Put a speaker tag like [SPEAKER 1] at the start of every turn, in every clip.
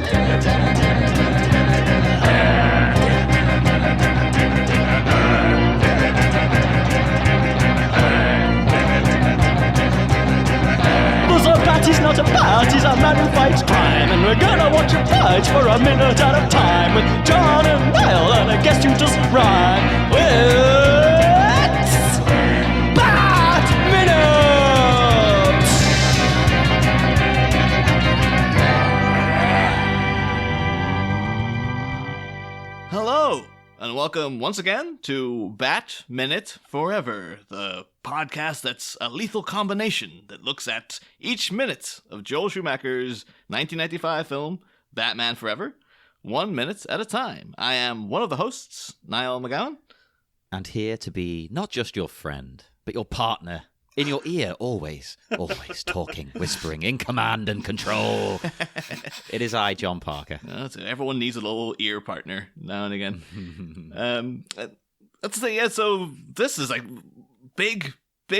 [SPEAKER 1] He's not a bat, he's a man who fights crime. And we're gonna watch him fight for a minute at a time. With John and Niall and a guest who doesn't rhyme. It's Bat Minute!
[SPEAKER 2] Hello, and welcome once again to Bat Minute Forever, the podcast that's a lethal combination that looks at each minute of Joel Schumacher's 1995 film, Batman Forever, 1 minute at a time. I am one of the hosts, Niall McGowan.
[SPEAKER 3] And here to be not just your friend, but your partner. In your ear, always talking, whispering, in command and control. It is I, John Parker.
[SPEAKER 2] Everyone needs a little ear partner now and again. Let's say, so this is like big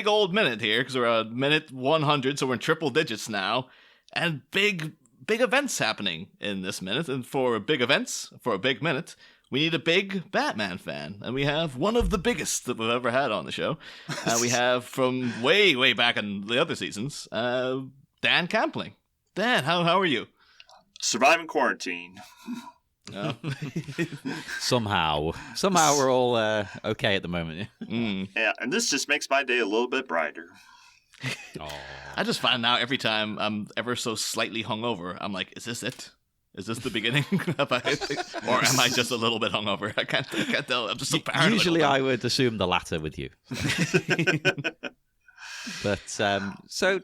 [SPEAKER 2] old minute here, because we're at minute 100, so we're in triple digits now, and big events happening in this minute. And for big events, for a big minute, we need a big Batman fan, and we have one of the biggest that we've ever had on the show. We have from way back in the other seasons, Dan Kampling. Dan, how are you?
[SPEAKER 4] Surviving quarantine.
[SPEAKER 2] Oh.
[SPEAKER 3] Somehow we're all okay at the moment.
[SPEAKER 4] Yeah, and this just makes my day a little bit brighter.
[SPEAKER 2] I just find now every time I'm ever so slightly hungover, I'm like, is this it? Is this the beginning? Or am I just a little bit hungover? I can't tell. I'm just so paranoid.
[SPEAKER 3] Usually I would assume the latter with you. But, so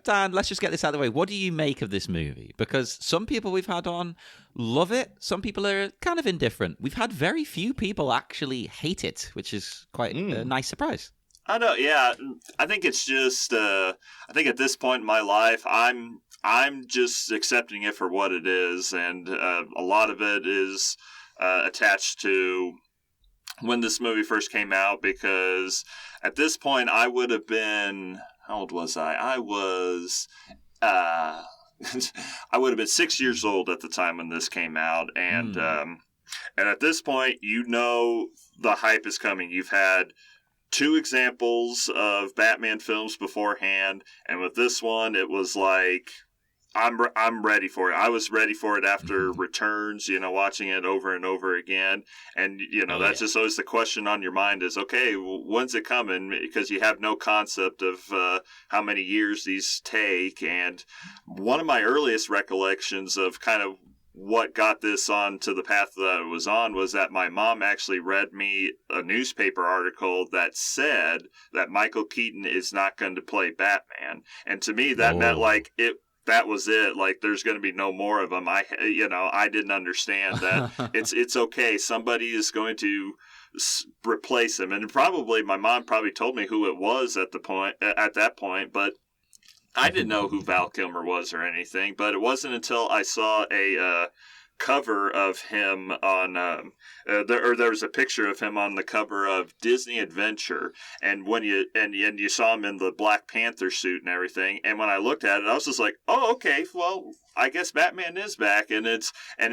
[SPEAKER 3] Dan, let's just get this out of the way. What do you make of this movie? Because some people we've had on love it. Some people are kind of indifferent. We've had very few people actually hate it, which is quite a nice surprise.
[SPEAKER 4] I know, yeah. I think it's just, I think at this point in my life, I'm just accepting it for what it is, and a lot of it is attached to when this movie first came out, because at this point I would have been, how old was I? I would have been 6 years old at the time when this came out, and at this point, you know the hype is coming. You've had 2 examples of Batman films beforehand, and with this one, it was like, I'm ready for it. I was ready for it after Returns, watching it over and over again. And, that's just always the question on your mind is, okay, when's it coming? Because you have no concept of how many years these take. And one of my earliest recollections of kind of what got this on to the path that it was on was that my mom actually read me a newspaper article that said that Michael Keaton is not going to play Batman. And to me, that meant like that was it. Like, there's going to be no more of them. I didn't understand that it's okay. Somebody is going to replace him. And probably my mom probably told me who it was at that point, but I didn't know who Val Kilmer was or anything. But it wasn't until I saw a cover of him on there was a picture of him on the cover of Disney Adventure, and when you saw him in the Black Panther suit and everything, and when I looked at it, I was just like, oh, okay, well, I guess Batman is back, and it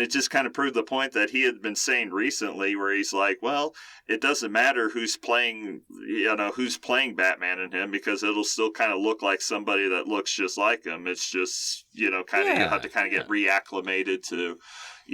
[SPEAKER 4] just kind of proved the point that he had been saying recently, where he's like, well, it doesn't matter who's playing Batman in him, because it'll still kind of look like somebody that looks just like him. It's just, you have to kind of get reacclimated to,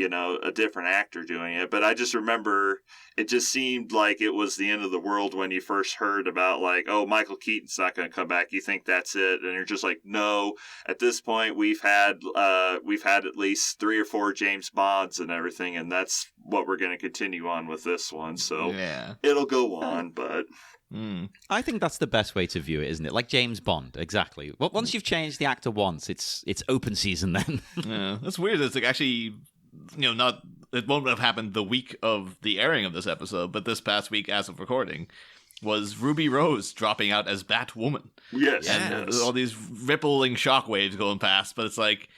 [SPEAKER 4] a different actor doing it. But I just remember it just seemed like it was the end of the world when you first heard about, like, oh, Michael Keaton's not going to come back. You think that's it. And you're just like, no, at this point we've had at least 3 or 4 James Bonds and everything. And that's what we're going to continue on with this one. So it'll go on, but
[SPEAKER 3] I think that's the best way to view it, isn't it? Like James Bond, exactly. Well, once you've changed the actor once, it's open season then.
[SPEAKER 2] Yeah, that's weird. It's like actually, it won't have happened the week of the airing of this episode, but this past week, as of recording, was Ruby Rose dropping out as Batwoman.
[SPEAKER 4] Yes.
[SPEAKER 2] And all these rippling shockwaves going past, but it's like,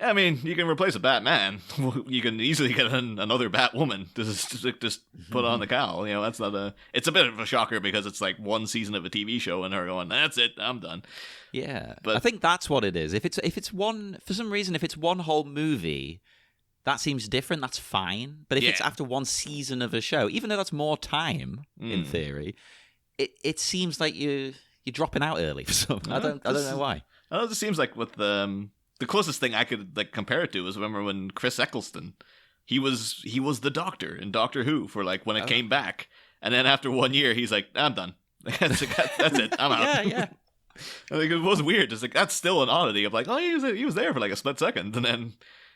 [SPEAKER 2] I mean, you can replace a Batman. You can easily get another Batwoman. Just put on the cowl. That's not it's a bit of a shocker because it's like one season of a TV show and her going, that's it, I'm done.
[SPEAKER 3] Yeah. But I think that's what it is. If it's one, for some reason, if it's one whole movie, that seems different. That's fine. But if it's after one season of a show, even though that's more time in theory, it seems like you're dropping out early for some. I don't know why.
[SPEAKER 2] It just seems like with the closest thing I could like compare it to is remember when Chris Eccleston, he was the Doctor in Doctor Who for like when it came back, and then after 1 year he's like, I'm done. That's it. I'm out.
[SPEAKER 3] Yeah.
[SPEAKER 2] Like, it was weird. It's like that's still an oddity of like, oh, he was there for like a split second, and then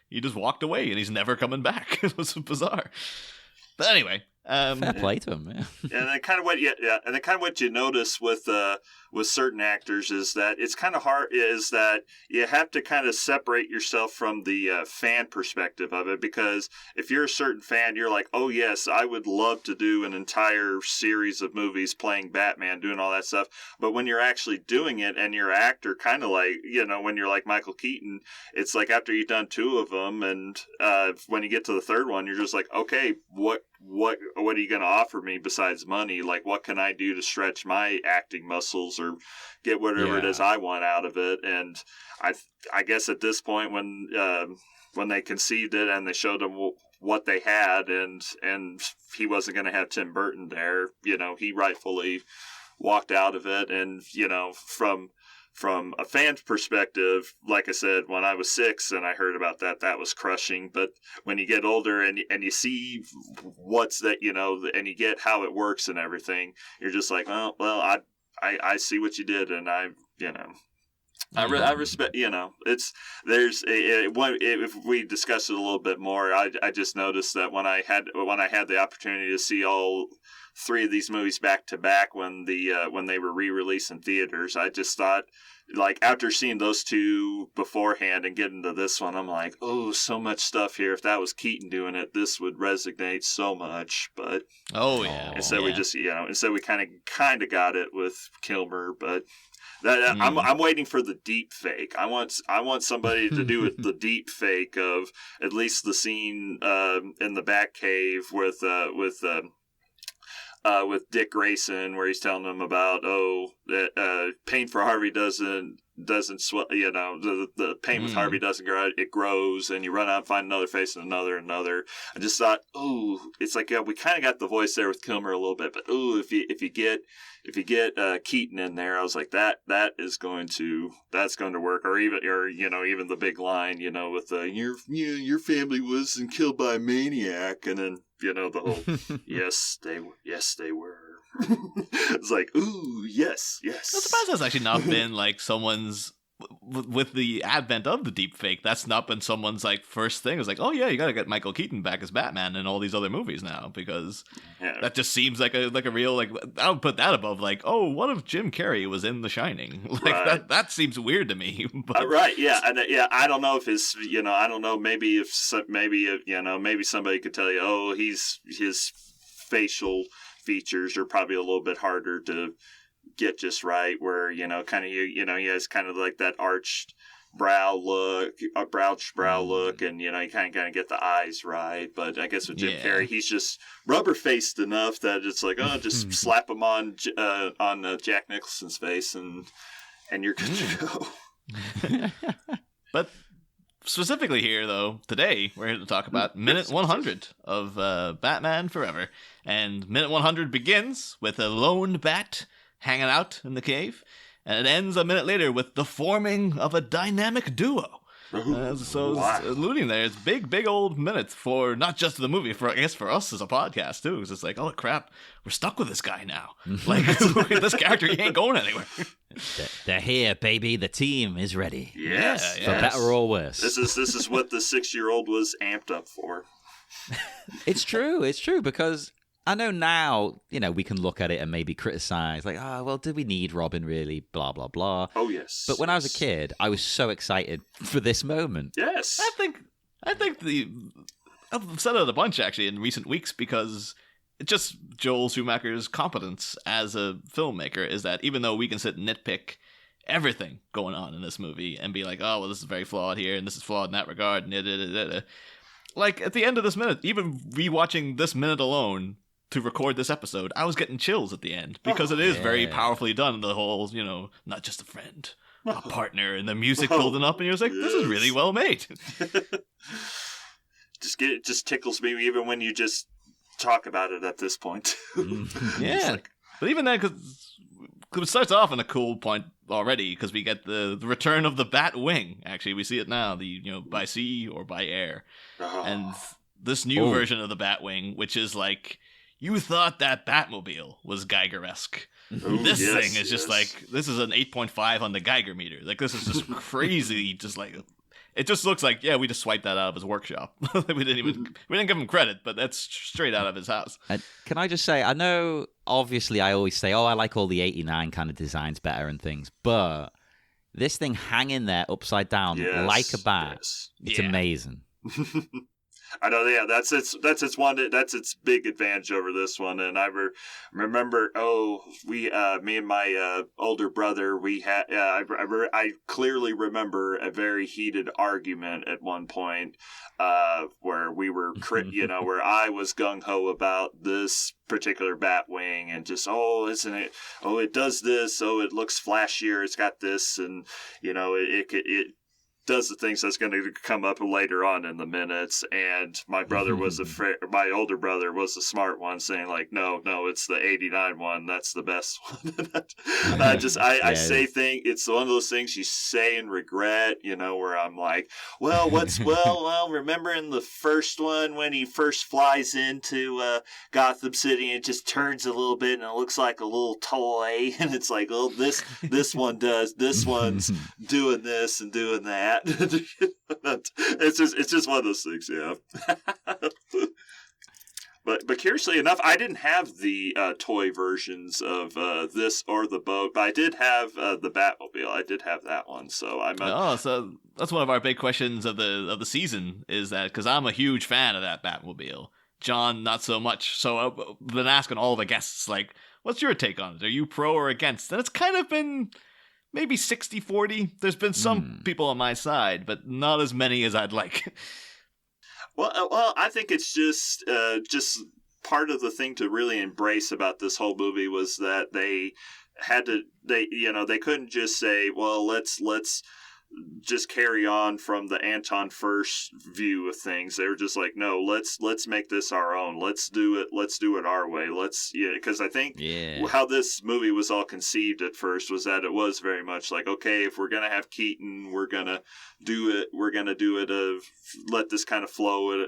[SPEAKER 2] he just walked away, and he's never coming back. It was bizarre. But anyway,
[SPEAKER 3] fair play to him. Yeah.
[SPEAKER 4] And then kind of what you notice with certain actors is that it's kind of hard. Is that you have to kind of separate yourself from the fan perspective of it, because if you're a certain fan, you're like, oh yes, I would love to do an entire series of movies playing Batman, doing all that stuff. But when you're actually doing it and you're an actor, kind of like, when you're like Michael Keaton, it's like after you've done 2 of them, and when you get to the 3rd one, you're just like, okay, what are you going to offer me besides money? Like, what can I do to stretch my acting muscles or get whatever it is I want out of it? And I guess at this point, when they conceived it and they showed him what they had, and he wasn't going to have Tim Burton there, he rightfully walked out of it. And from a fan's perspective, like I said, when I was 6 and I heard about that was crushing. But when you get older and you see what's that, and you get how it works and everything, you're just like, well, I see what you did, and I respect, if we discuss it a little bit more, I just noticed that when I had the opportunity to see all 3 of these movies back to back when they were re-released in theaters, I just thought, like, after seeing those 2 beforehand and getting to this one, I'm like, oh, so much stuff here. If that was Keaton doing it, this would resonate so much. But instead we just we kind of got it with Kilmer, but. I'm waiting for the deep fake. I want somebody to do it, the deep fake of at least the scene in the Batcave with Dick Grayson, where he's telling them about that pain for Harvey doesn't swell. The pain with Harvey doesn't grow. It grows, and you run out and find another face and another. I just thought, it's like we kind of got the voice there with Kilmer a little bit, but if you get Keaton in there, I was like, that's going to work, or even the big line, with your family wasn't killed by a maniac, and then the whole yes they were. It's like, ooh, yes.
[SPEAKER 2] I'm surprised that's actually not been like someone's, with the advent of the deep fake, that's not been someone's like first thing. It's like, oh yeah, you gotta get Michael Keaton back as Batman in all these other movies now, because that just seems like a real, like, I would put that above like, oh, what if Jim Carrey was in The Shining? Like that seems weird to me. But...
[SPEAKER 4] right, yeah, and I don't know if his, I don't know, maybe maybe somebody could tell you, his facial features are probably a little bit harder to get just right, where he has kind of like that arched brow look, and you kind of get the eyes right. But I guess with Jim Carrey, he's just rubber faced enough that it's like, just slap him on Jack Nicholson's face, and you're good to go.
[SPEAKER 2] But specifically here, though, today we're here to talk about minute 100 of Batman Forever. And minute 100 begins with a lone bat hanging out in the cave, and it ends a minute later with the forming of a dynamic duo. So it's alluding there, it's big old minutes for not just the movie, I guess for us as a podcast too, because it's like, oh crap, we're stuck with this guy now. Like, this character, he ain't going anywhere.
[SPEAKER 3] They're here, baby. The team is ready.
[SPEAKER 4] Yes.
[SPEAKER 3] For better or worse.
[SPEAKER 4] This is what the 6-year-old was amped up for.
[SPEAKER 3] It's true, because I know now, we can look at it and maybe criticize, like, did we need Robin really? Blah, blah, blah.
[SPEAKER 4] Oh, yes.
[SPEAKER 3] But when I was a kid, I was so excited for this moment.
[SPEAKER 4] Yes.
[SPEAKER 2] I think I've said it a bunch, actually, in recent weeks, because it's just Joel Schumacher's competence as a filmmaker is that even though we can sit and nitpick everything going on in this movie and be like, oh, well, this is very flawed here, and this is flawed in that regard, and like, at the end of this minute, even rewatching this minute alone, to record this episode, I was getting chills at the end, because it is very powerfully done. The whole, not just a friend, a partner, and the music building up, and you're just like, this is really well made.
[SPEAKER 4] just tickles me even when you just talk about it at this point.
[SPEAKER 2] Yeah, but even then, because it starts off on a cool point already, because we get the return of the Batwing. Actually, we see it now, by sea or by air, and this new version of the Batwing, which is like, you thought that Batmobile was Geiger-esque. This thing is just like, this is an 8.5 on the Geiger meter. Like, this is just crazy. Just like, it just looks like, we just swiped that out of his workshop. we didn't give him credit, but that's straight out of his house.
[SPEAKER 3] Can I just say, I know, obviously, I always say, I like all the 89 kind of designs better and things, but this thing hanging there upside down like a bat, it's amazing.
[SPEAKER 4] I know, that's its big advantage over this one. And I remember, me and my older brother, we had, I clearly remember a very heated argument at one point, where we were, where I was gung ho about this particular Batwing and just, isn't it? Oh, it does this. Oh, it looks flashier. It's got this, and it does the things that's going to come up later on in the minutes. And my brother was my older brother was the smart one, saying like, no, it's the 89 one. That's the best one. I say it's one of those things you say and regret, where I'm like, remember in the first one when he first flies into Gotham City and it just turns a little bit and it looks like a little toy. And it's like, this one does, this one's doing this and doing that. It's just one of those things, yeah. But curiously enough, I didn't have the toy versions of this or the boat, but I did have the Batmobile. I did have that one, so
[SPEAKER 2] so that's one of our big questions of the season, is that because I'm a huge fan of that Batmobile, John not so much. So I've been asking all the guests, like, what's your take on it? Are you pro or against? And it's kind of been maybe 60-40. There's been some people on my side, but not as many as I'd like.
[SPEAKER 4] Well, I think it's just part of the thing to really embrace about this whole movie was that they couldn't just say, well, let's just carry on from the Anton First view of things. They were just like, no, let's make this our own. Let's do it our way. Because I think how this movie was all conceived at first was that it was very much like, okay, if we're gonna have Keaton, we're gonna do it. Let this kind of flow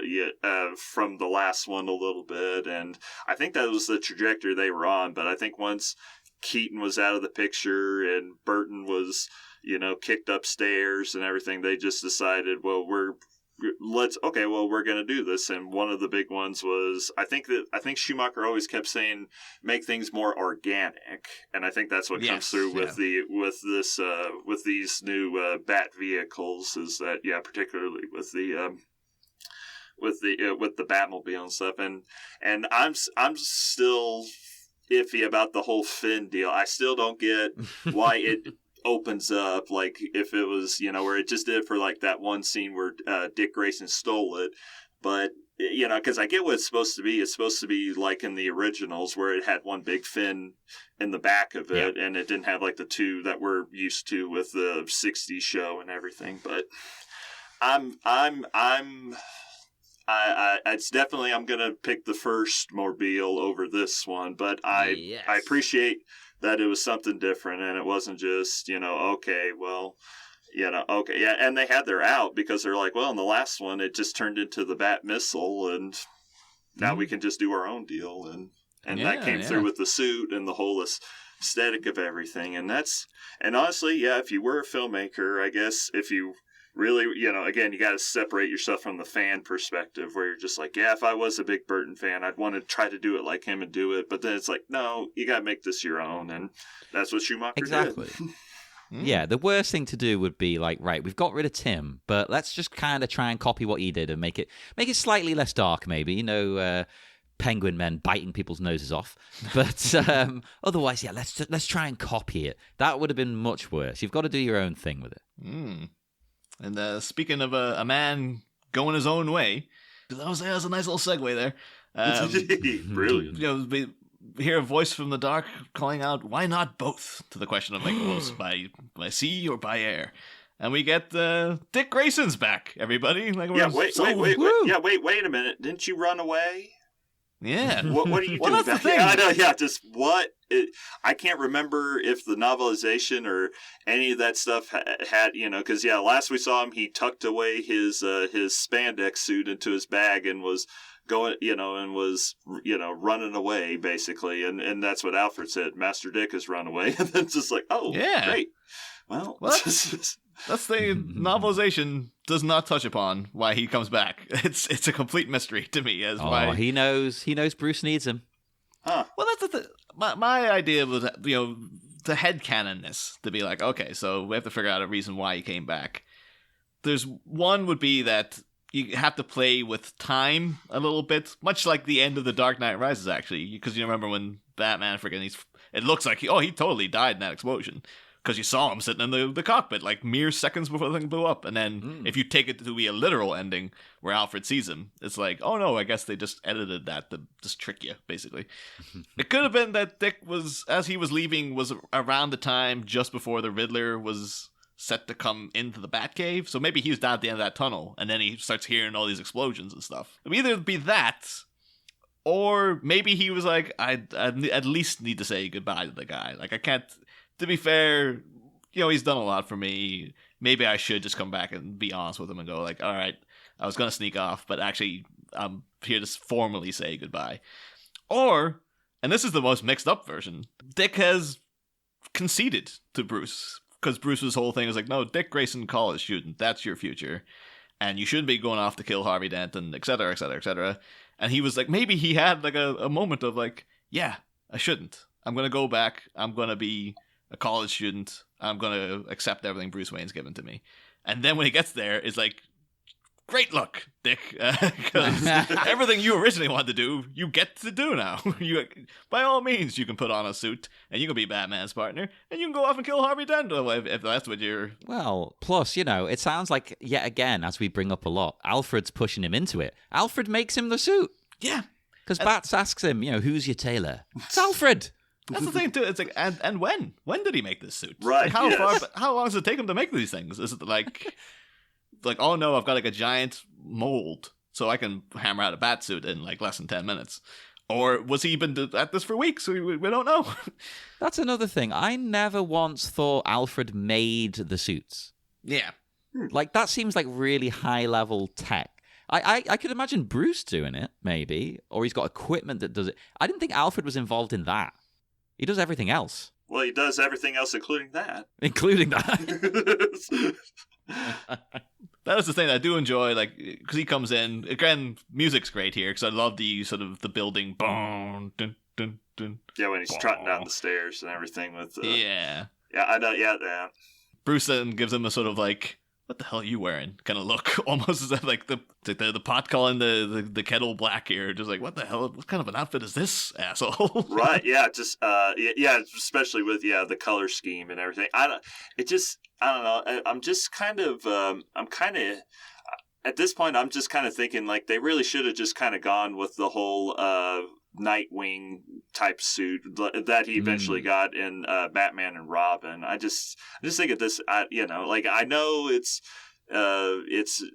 [SPEAKER 4] from the last one a little bit, and I think that was the trajectory they were on. But I think once Keaton was out of the picture and Burton was, kicked upstairs and everything, they just decided, well, we're going to do this. And one of the big ones was, I think Schumacher always kept saying, make things more organic. And I think that's what comes through with these new Bat vehicles, is that, particularly with the Batmobile and stuff. And I'm still iffy about the whole Finn deal. I still don't get why it opens up, like if it was, where it just did for like that one scene where Dick Grayson stole it. But, because I get what it's supposed to be. It's supposed to be like in the originals where it had one big fin in the back of it, and it didn't have like the two that we're used to with the 60s show and everything. But it's definitely, I'm going to pick the first Mobile over this one, but I appreciate that it was something different and it wasn't just, and they had their out because they're like, well, in the last one, it just turned into the Bat missile and now we can just do our own deal. And that came through with the suit and the whole aesthetic of everything. And honestly, if you were a filmmaker, I guess if you really, again, you got to separate yourself from the fan perspective where you're just like, if I was a big Burton fan, I'd want to try to do it like him and do it. But then it's like, no, you got to make this your own. And that's what Schumacher did.
[SPEAKER 3] Yeah, the worst thing to do would be like, right, we've got rid of Tim, but let's just kind of try and copy what he did and make it slightly less dark, maybe, penguin men biting people's noses off. But otherwise, let's try and copy it. That would have been much worse. You've got to do your own thing with it.
[SPEAKER 2] And speaking of a man going his own way, that was a nice little segue there.
[SPEAKER 4] Brilliant.
[SPEAKER 2] We hear a voice from the dark calling out, "Why not both?" to the question of like, by sea or by air. and we get Dick Grayson's back. Everybody, like,
[SPEAKER 4] Yeah, wait a minute. Didn't you run away?
[SPEAKER 2] Yeah.
[SPEAKER 4] What are you doing?
[SPEAKER 2] That's the thing.
[SPEAKER 4] Yeah, I know. Yeah, just what? I can't remember if the novelization or any of that stuff had, because last we saw him, he tucked away his spandex suit into his bag and was going, and was running away basically, and that's what Alfred said. Master Dick has run away, and then it's just like, oh, yeah, great. Well,
[SPEAKER 2] that's the novelization does not touch upon why he comes back. It's a complete mystery to me as why
[SPEAKER 3] he knows Bruce needs him.
[SPEAKER 4] Huh.
[SPEAKER 2] Well, that's the thing. My idea was, the headcanonness to be like, okay, so we have to figure out a reason why he came back. There's one would be that you have to play with time a little bit, much like the end of The Dark Knight Rises, actually, because you remember when Batman it looks like he totally died in that explosion. Because you saw him sitting in the cockpit like mere seconds before the thing blew up. And then if you take it to be a literal ending where Alfred sees him, it's like, oh no, I guess they just edited that to just trick you, basically. It could have been that Dick as he was leaving, was around the time just before the Riddler was set to come into the Batcave. So maybe he was down at the end of that tunnel, and then he starts hearing all these explosions and stuff. It would either be that, or maybe he was like, I at least need to say goodbye to the guy. Like, I can't... To be fair, he's done a lot for me. Maybe I should just come back and be honest with him and go like, all right, I was going to sneak off, but actually I'm here to formally say goodbye. Or, and this is the most mixed up version, Dick has conceded to Bruce, because Bruce's whole thing is like, no, Dick Grayson college student, that's your future. And you shouldn't be going off to kill Harvey Dent and et cetera, et cetera, et cetera. And he was like, maybe he had like a moment of like, yeah, I shouldn't. I'm going to go back. I'm going to be a college student. I'm going to accept everything Bruce Wayne's given to me. And then when he gets there, it's like, great luck, Dick. Because everything you originally wanted to do, you get to do now. By all means, you can put on a suit, and you can be Batman's partner, and you can go off and kill Harvey Dent if that's what you're...
[SPEAKER 3] Well, plus, it sounds like, yet again, as we bring up a lot, Alfred's pushing him into it. Alfred makes him the suit.
[SPEAKER 2] Yeah.
[SPEAKER 3] Because Bats asks him, who's your tailor? It's Alfred.
[SPEAKER 2] That's the thing too. It's like, and when? When did he make this suit?
[SPEAKER 4] Right.
[SPEAKER 2] Like how long does it take him to make these things? Is it like, oh no, I've got like a giant mold, so I can hammer out a bat suit in like less than 10 minutes? Or was he been at this for weeks? We don't know.
[SPEAKER 3] That's another thing. I never once thought Alfred made the suits.
[SPEAKER 2] Yeah.
[SPEAKER 3] Like, that seems like really high level tech. I could imagine Bruce doing it, maybe, or he's got equipment that does it. I didn't think Alfred was involved in that. He does everything else.
[SPEAKER 4] Well, he does everything else, including that.
[SPEAKER 3] Including that.
[SPEAKER 2] That is the thing I do enjoy, like, because he comes in. Again, music's great here, because I love the sort of the building. Boom, dun, dun, dun,
[SPEAKER 4] yeah, when he's trotting down the stairs and everything with.
[SPEAKER 2] Yeah.
[SPEAKER 4] Yeah, I know. Yeah.
[SPEAKER 2] Bruce then gives him a sort of like, what the hell are you wearing kind of look, almost as if like the pot calling the kettle black here, just like, what the hell, what kind of an outfit is this, asshole?
[SPEAKER 4] Right, yeah, just yeah, especially with the color scheme and everything. I don't know, I'm just kind of at this point I'm just kind of thinking like they really should have just kind of gone with the whole Nightwing type suit that he eventually got in Batman and Robin. I just think of this, like I know it's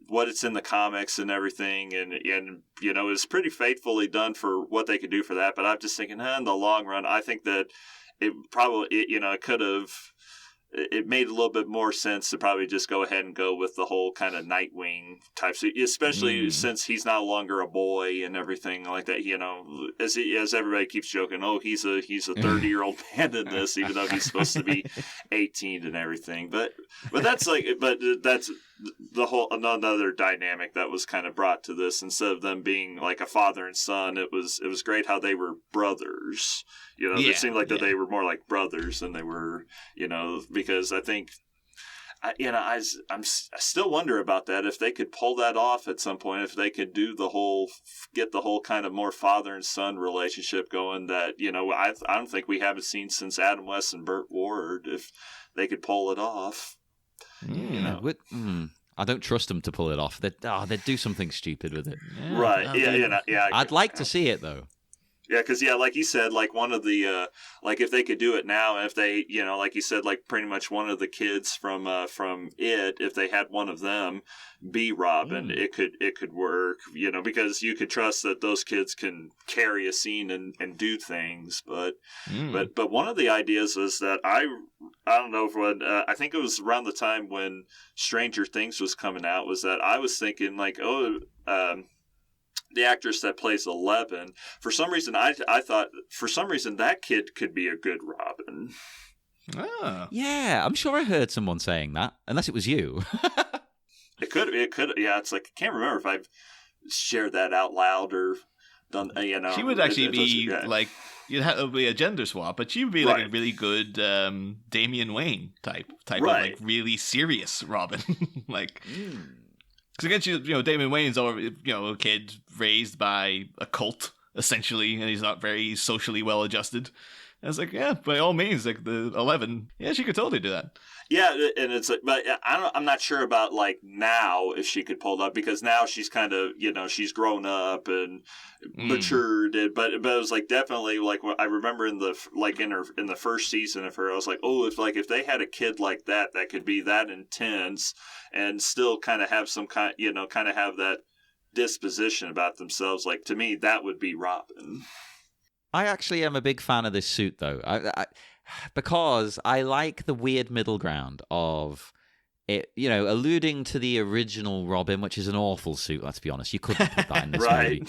[SPEAKER 4] what it's in the comics and everything, and it's pretty faithfully done for what they could do for that. But I'm just thinking, in the long run, I think that it probably it could have. It made a little bit more sense to probably just go ahead and go with the whole kind of Nightwing type suit, especially since he's no longer a boy and everything like that. As everybody keeps joking, oh, he's a 30-year-old man in this, even though he's supposed to be 18 and everything. But that's the whole another dynamic that was kind of brought to this. Instead of them being like a father and son, it was great how they were brothers. It seemed like that they were more like brothers than they were, because I think, I still wonder about that, if they could pull that off at some point, if they could do get the whole kind of more father and son relationship going that, I don't think we haven't seen since Adam West and Burt Ward, if they could pull it off.
[SPEAKER 3] I don't trust them to pull it off. They'd do something stupid with it.
[SPEAKER 4] Right. Yeah.
[SPEAKER 3] I'd like to see it, though.
[SPEAKER 4] Yeah, because like you said, like one of the like if they could do it now, if they like you said, like pretty much one of the kids from it, if they had one of them be Robin, it could work, because you could trust that those kids can carry a scene and do things. But one of the ideas is that I don't know when I think it was around the time when Stranger Things was coming out, was that I was thinking like, the actress that plays 11, for some reason, I thought for some reason that kid could be a good Robin.
[SPEAKER 2] Oh.
[SPEAKER 3] Yeah, I'm sure I heard someone saying that, unless it was you.
[SPEAKER 4] It could. Yeah, it's like I can't remember if I've shared that out loud or done.
[SPEAKER 2] She would actually be like, it would be a gender swap, but she would be like a really good Damian Wayne type of like really serious Robin, like. Because again, Damon Wayne's already, a kid raised by a cult, essentially, and he's not very socially well adjusted. And it's like, yeah, by all means, like the 11, yeah, she could totally do that. Yeah, and it's like, but I'm not sure about like now if she could pull it up, because now she's kind of, she's grown up and matured. But it was like definitely like I remember in the in the first season of her, I was like, oh, if they had a kid like that could be that intense and still kind of have some kind, kind of have that disposition about themselves. Like to me, that would be Robin.
[SPEAKER 3] I actually am a big fan of this suit, though, because I like the weird middle ground of it, alluding to the original Robin, which is an awful suit, let's be honest. You couldn't put that in this movie.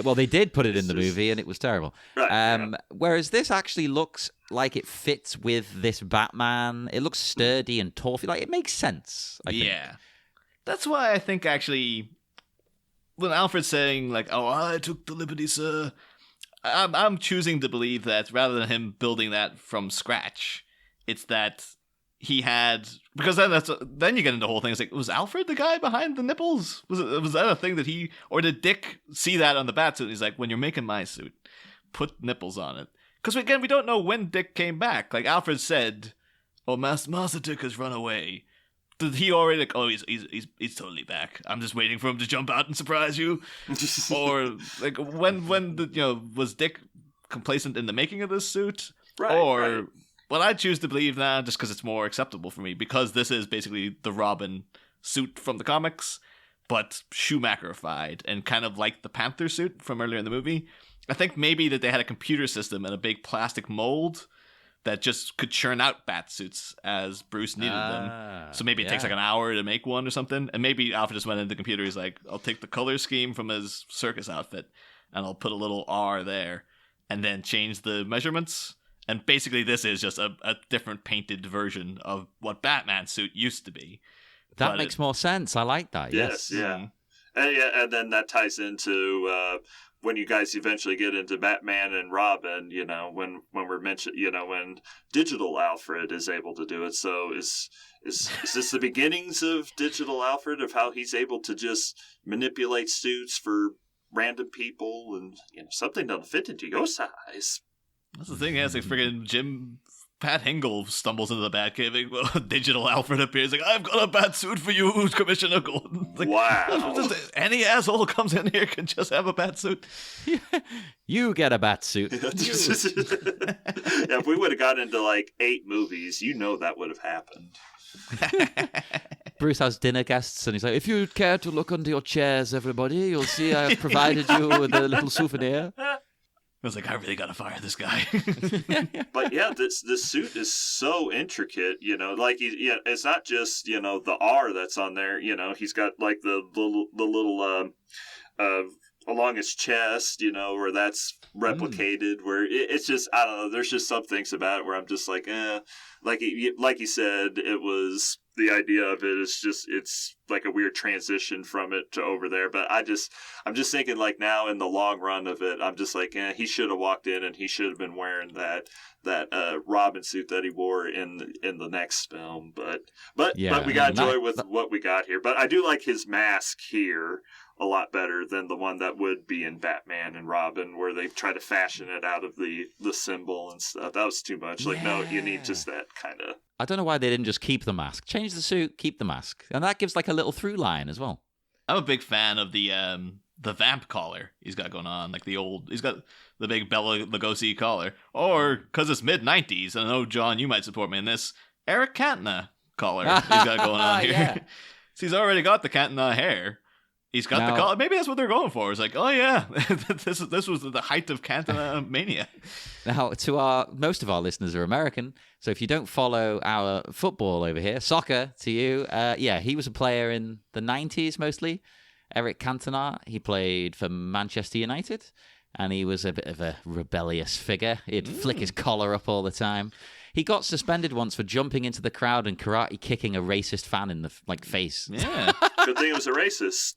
[SPEAKER 3] Well, they did put it in the movie, and it was terrible. Whereas this actually looks like it fits with this Batman. It looks sturdy and tough. Like, it makes sense, I think.
[SPEAKER 2] Yeah. That's why I think, actually, when Alfred's saying, like, oh, I took the liberty, sir, I'm choosing to believe that rather than him building that from scratch, it's that he had, because then you get into the whole thing. It's like, was Alfred the guy behind the nipples? Was that a thing that he, or did Dick see that on the bat suit? He's like, when you're making my suit, put nipples on it. Because again, we don't know when Dick came back. Like Alfred said, oh, Master Dick has run away. Did he already like, oh, he's totally back. I'm just waiting for him to jump out and surprise you. Or like when was Dick complacent in the making of this suit? Well, I choose to believe that just because it's more acceptable for me, because this is basically the Robin suit from the comics, but Schumacherified and kind of like the Panther suit from earlier in the movie. I think maybe that they had a computer system and a big plastic mold that just could churn out bat suits as Bruce needed them. So maybe it takes like an hour to make one or something. And maybe Alfred just went into the computer. He's like, I'll take the color scheme from his circus outfit and I'll put a little R there and then change the measurements. And basically this is just a different painted version of what Batman's suit used to be.
[SPEAKER 3] That makes more sense. I like that. Yes.
[SPEAKER 4] Yeah. And then that ties into when you guys eventually get into Batman and Robin, when we're mentioned, when digital Alfred is able to do it. So is this the beginnings of digital Alfred, of how he's able to just manipulate suits for random people and something doesn't fit into your size?
[SPEAKER 2] That's the thing. It's like friggin' Pat Hingle stumbles into the Batcave. Well, digital Alfred appears like, I've got a bat suit for you, Commissioner Gordon. Like,
[SPEAKER 4] wow.
[SPEAKER 2] Any asshole comes in here can just have a bat suit.
[SPEAKER 3] You get a bat suit.
[SPEAKER 4] If we would have got into like 8 movies, that would have happened.
[SPEAKER 3] Bruce has dinner guests and he's like, if you'd care to look under your chairs, everybody, you'll see I have provided you with a little souvenir.
[SPEAKER 2] I was like, I really gotta fire this guy.
[SPEAKER 4] But yeah, this suit is so intricate, like it's not just the R that's on there. He's got like the little along his chest, where that's replicated. Where it's just, I don't know. There's just some things about it where I'm just like, like you said, it was. The idea of it is just, it's like a weird transition from it to over there. But I'm just thinking like now in the long run of it, I'm just like, he should have walked in and he should have been wearing that Robin suit that he wore in the next film. But we got joy with what we got here. But I do like his mask here a lot better than the one that would be in Batman and Robin, where they try to fashion it out of the symbol and stuff. That was too much. Like, no, you need just that kind of.
[SPEAKER 3] I don't know why they didn't just keep the mask. Change the suit, keep the mask. And that gives like a little through line as well.
[SPEAKER 2] I'm a big fan of the the vamp collar he's got going on, like he's got the big Bela Lugosi collar, or because it's mid-90s, and I know, John, you might support me in this, Eric Cantona collar he's got going on here.
[SPEAKER 3] Yeah.
[SPEAKER 2] So he's already got the Cantona hair. He's got the collar. Maybe that's what they're going for. It's like, oh yeah, this was the height of Cantona mania.
[SPEAKER 3] Now, most of our listeners are American, so if you don't follow our football over here, soccer to you, he was a player in the 90s mostly. Eric Cantona, he played for Manchester United, and he was a bit of a rebellious figure. He'd flick his collar up all the time. He got suspended once for jumping into the crowd and karate kicking a racist fan in the face.
[SPEAKER 2] Yeah.
[SPEAKER 4] Good thing it was a racist.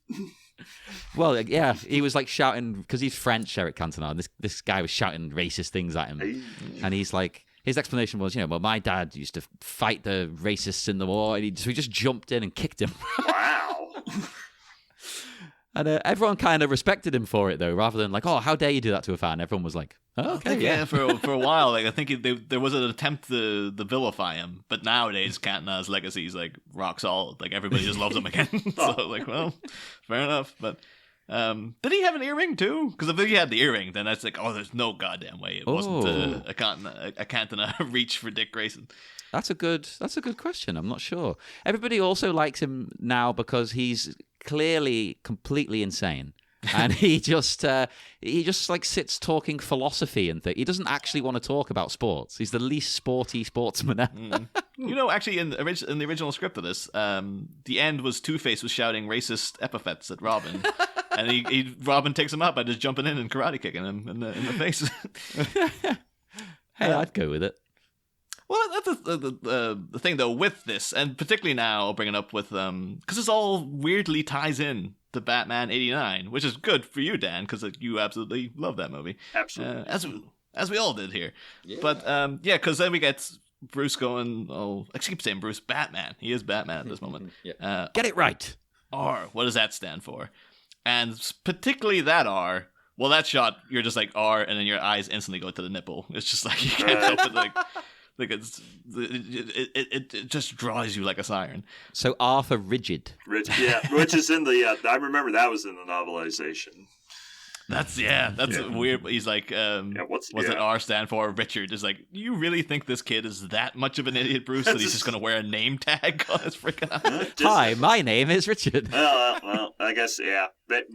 [SPEAKER 3] Well, yeah, he was like shouting, because he's French, Eric Cantona, and this guy was shouting racist things at him. And he's like, his explanation was, well, my dad used to fight the racists in the war, and so he just jumped in and kicked him.
[SPEAKER 4] Wow.
[SPEAKER 3] And everyone kind of respected him for it, though, rather than like, oh, how dare you do that to a fan? Everyone was like, oh, okay, yeah.
[SPEAKER 2] For a while, like I think there was an attempt to vilify him, but nowadays Cantona's legacy is like rock solid. Like everybody just loves him again. So like, well, fair enough. But did he have an earring too? Because if he had the earring, then that's like, oh, there's no goddamn way it wasn't a Cantona reach for Dick Grayson.
[SPEAKER 3] That's a good question. I'm not sure. Everybody also likes him now because he's clearly completely insane. And he just like sits talking philosophy and things. He doesn't actually want to talk about sports. He's the least sporty sportsman ever.
[SPEAKER 2] Actually, in the original script of this, the end was Two-Face was shouting racist epithets at Robin, and Robin takes him out by just jumping in and karate kicking him in the face.
[SPEAKER 3] Hey, I'd go with it.
[SPEAKER 2] Well, that's the thing, though, with this, and particularly now, I'll bring it up with, because this all weirdly ties in to Batman 89, which is good for you, Dan, because you absolutely love that movie.
[SPEAKER 4] Absolutely.
[SPEAKER 2] As we all did here. Yeah. But, because then we get Bruce going, I keep saying Bruce, Batman. He is Batman at this moment.
[SPEAKER 3] Yeah. Get it right.
[SPEAKER 2] R, what does that stand for? And particularly that R, well, that shot, you're just like R, and then your eyes instantly go to the nipple. It's just like, you can't help it, like it just draws you like a siren.
[SPEAKER 3] So R for rigid.
[SPEAKER 4] Which is in the. I remember that was in the novelization.
[SPEAKER 2] That's weird. He's like, what's it R stand for? Richard is like, you really think this kid is that much of an idiot, Bruce, that he's just going to wear a name tag on his freaking eye?
[SPEAKER 3] Hi, my name is Richard.
[SPEAKER 4] Well, I guess, yeah. But,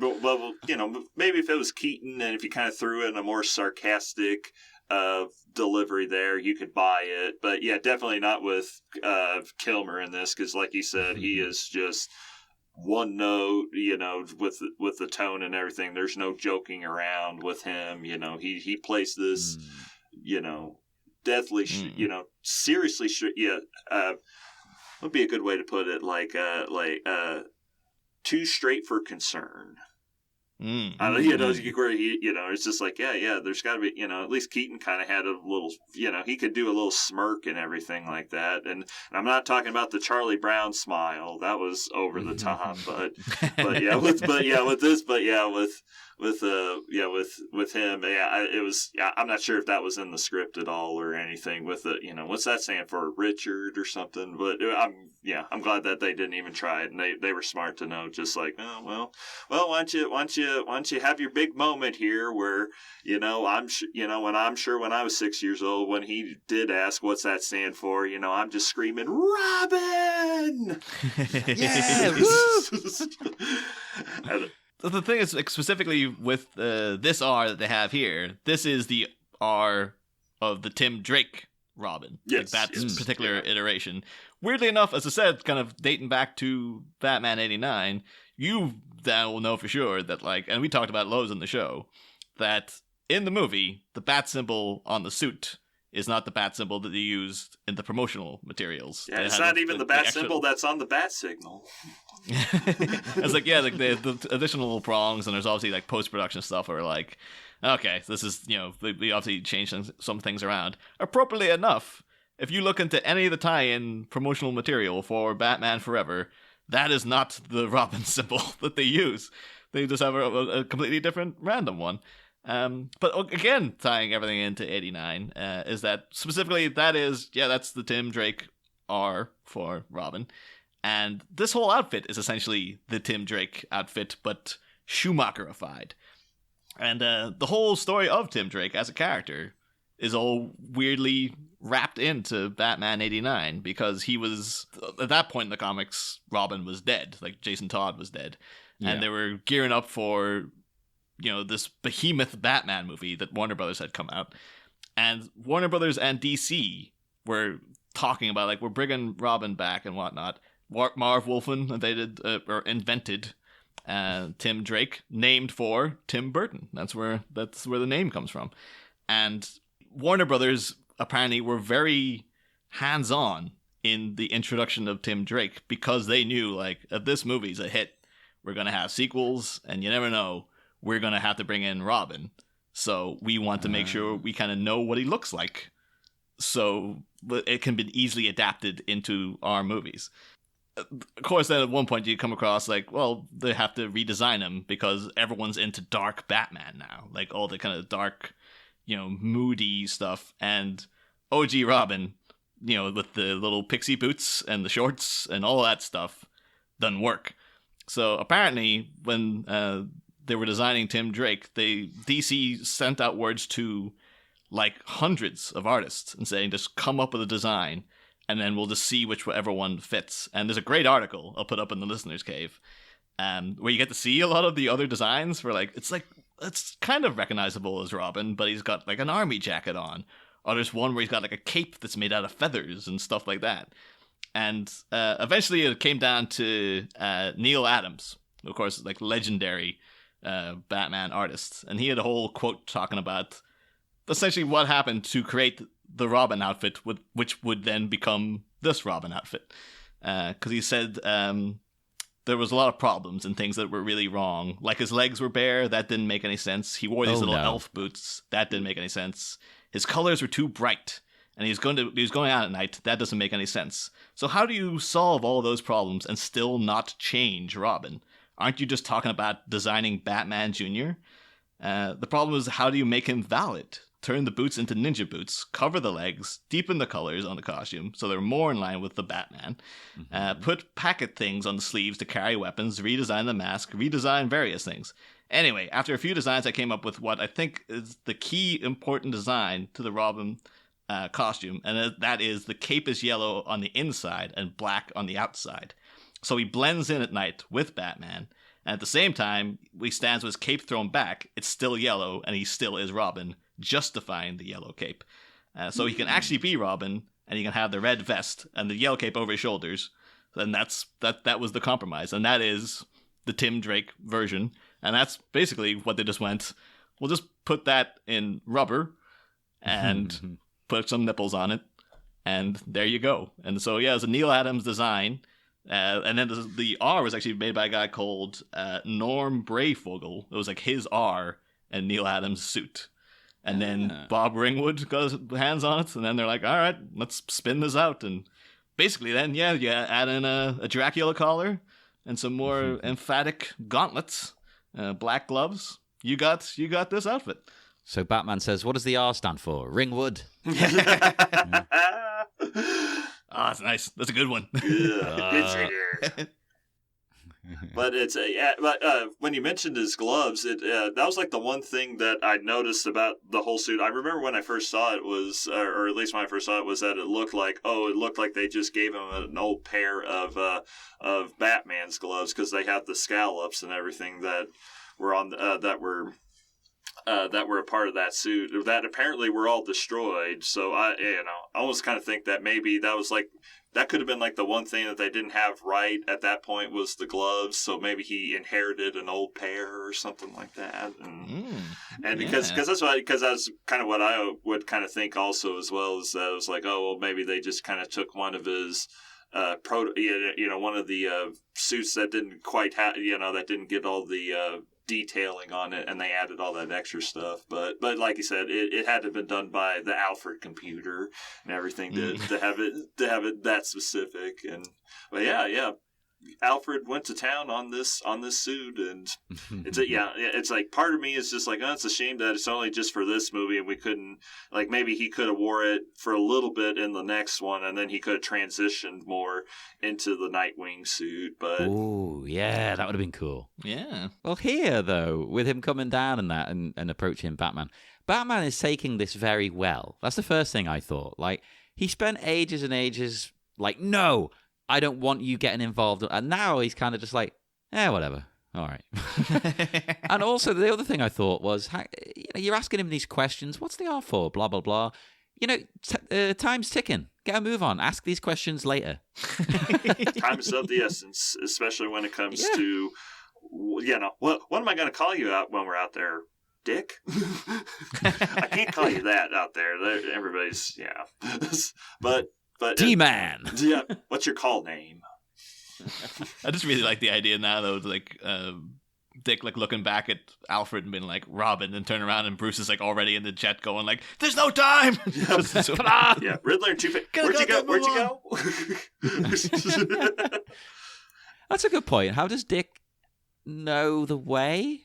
[SPEAKER 4] maybe if it was Keaton and if you kind of threw in a more sarcastic delivery there, you could buy it. But yeah, definitely not with Kilmer in this, because like you said, he is just one note, with the tone and everything. There's no joking around with him. He plays this, deathly, seriously. Would be a good way to put it, like too straight for concern. It's just like, there's got to be, at least Keaton kind of had a little, he could do a little smirk and everything like that. And I'm not talking about the Charlie Brown smile. That was over the top, with him, it was, I'm not sure if that was in the script at all or anything with it, what's that saying for, Richard or something? But I'm glad that they didn't even try it, and they were smart to know, just like, why don't you have your big moment here where, when I was 6 years old, when he did ask, what's that stand for, I'm just screaming, Robin!
[SPEAKER 3] Yeah, woo!
[SPEAKER 2] So the thing is, like, specifically with this R that they have here, this is the R of the Tim Drake Robin.
[SPEAKER 4] Yes,
[SPEAKER 2] that particular iteration. Weirdly enough, as I said, kind of dating back to Batman 89, you now will know for sure that, like, and we talked about Lowe's in the show, that in the movie, the bat symbol on the suit is not the bat symbol that they used in the promotional materials.
[SPEAKER 4] Yeah, it's not even the bat symbol that's on the bat signal.
[SPEAKER 2] It's like, the additional little prongs, and there's obviously like post-production stuff where like, okay, this is, we obviously changed some things around. Appropriately enough, if you look into any of the tie-in promotional material for Batman Forever, that is not the Robin symbol that they use. They just have a completely different random one. But again, tying everything into 89, is that specifically that's the Tim Drake R for Robin. And this whole outfit is essentially the Tim Drake outfit, but Schumacherified. And the whole story of Tim Drake as a character is all weirdly wrapped into Batman 89 because he was, at that point in the comics, Robin was dead. Like, Jason Todd was dead. And they were gearing up for, this behemoth Batman movie that Warner Brothers had come out. And Warner Brothers and DC were talking about, like, we're bringing Robin back and whatnot. Marv Wolfman invented Tim Drake, named for Tim Burton. That's where the name comes from. And Warner Brothers apparently were very hands-on in the introduction of Tim Drake because they knew, like, if this movie's a hit, we're going to have sequels, and you never know, we're going to have to bring in Robin. So we want to make sure we kind of know what he looks like so it can be easily adapted into our movies. Of course, then at one point you come across, like, well, they have to redesign him because everyone's into dark Batman now. Like, all the kind of dark, moody stuff. And OG Robin, with the little pixie boots and the shorts and all that stuff, doesn't work. So apparently, when they were designing Tim Drake, DC sent out words to, like, hundreds of artists and saying, just come up with a design, and then we'll just see whichever one fits. And there's a great article I'll put up in the listener's cave, where you get to see a lot of the other designs for, like, it's kind of recognizable as Robin, but he's got, like, an army jacket on. Or there's one where he's got, like, a cape that's made out of feathers and stuff like that. And eventually it came down to Neil Adams, of course, like, legendary Batman artist. And he had a whole quote talking about essentially what happened to create the Robin outfit, which would then become this Robin outfit. Because he said there was a lot of problems and things that were really wrong. Like, his legs were bare, that didn't make any sense. He wore these little elf boots, that didn't make any sense. His colors were too bright, and he was going out at night, that doesn't make any sense. So how do you solve all those problems and still not change Robin? Aren't you just talking about designing Batman Jr.? The problem is, how do you make him valid? Turn the boots into ninja boots, cover the legs, deepen the colors on the costume so they're more in line with the Batman, put packet things on the sleeves to carry weapons, redesign the mask, redesign various things. Anyway, after a few designs, I came up with what I think is the key important design to the Robin costume, and that is the cape is yellow on the inside and black on the outside. So he blends in at night with Batman, and at the same time, he stands with his cape thrown back, it's still yellow, and he still is Robin, justifying the yellow cape. So he can actually be Robin, and he can have the red vest and the yellow cape over his shoulders. And that was the compromise, and that is the Tim Drake version. And that's basically what they just went, we'll just put that in rubber and put some nipples on it, and there you go. And so, yeah, it's a Neil Adams design. And then the R was actually made by a guy called Norm Brayfogle. It was like his R and Neil Adams' suit. And then Bob Ringwood got his hands on it, and then they're like, all right, let's spin this out. And basically then, you add in a Dracula collar and some more emphatic gauntlets, black gloves. You got this outfit.
[SPEAKER 3] So Batman says, what does the R stand for? Ringwood?
[SPEAKER 2] Oh, that's nice. That's a good one.
[SPEAKER 4] Good trigger. But when you mentioned his gloves, that was like the one thing that I noticed about the whole suit. I remember when I first saw it was, or at least when I first saw it, was that it looked like they just gave him an old pair of Batman's gloves because they have the scallops and everything that were on that were a part of that suit that apparently were all destroyed. So I almost kind of think that maybe that could have been like the one thing that they didn't have right at that point was the gloves. So maybe he inherited an old pair or something like that. And because that's kind of what I would kind of think also as well, is that it was like, oh, well, maybe they just kind of took one of his one of the suits that didn't quite have, that didn't get all the detailing on it, and they added all that extra stuff. But like you said, it had to have been done by the Alfred computer and everything to have it that specific. And but yeah, Alfred went to town on this suit, and it's like part of me is just like, oh, it's a shame that it's only just for this movie, and we couldn't, like, maybe he could have wore it for a little bit in the next one, and then he could have transitioned more into the Nightwing suit. But
[SPEAKER 3] oh yeah, that would have been cool.
[SPEAKER 2] Yeah.
[SPEAKER 3] Well, here though, with him coming down and that, and approaching Batman is taking this very well. That's the first thing I thought. Like, he spent ages and ages like, no, I don't want you getting involved. And now he's kind of just like, whatever. All right. And also, the other thing I thought was, you're asking him these questions. What's the R for? Blah, blah, blah. Time's ticking. Get a move on. Ask these questions later.
[SPEAKER 4] Time is of the essence, especially when it comes to, what am I going to call you out when we're out there? Dick? I can't call you that out there. Everybody's, but
[SPEAKER 3] D-Man.
[SPEAKER 4] Yeah, what's your call name?
[SPEAKER 2] I just really like the idea now, though, like Dick like looking back at Alfred and being like, Robin, and turn around and Bruce is like already in the jet going like, there's no time. Come on.
[SPEAKER 4] Yeah, Riddler and Two-Face. Where'd you go?
[SPEAKER 3] That's a good point. How does Dick know the way?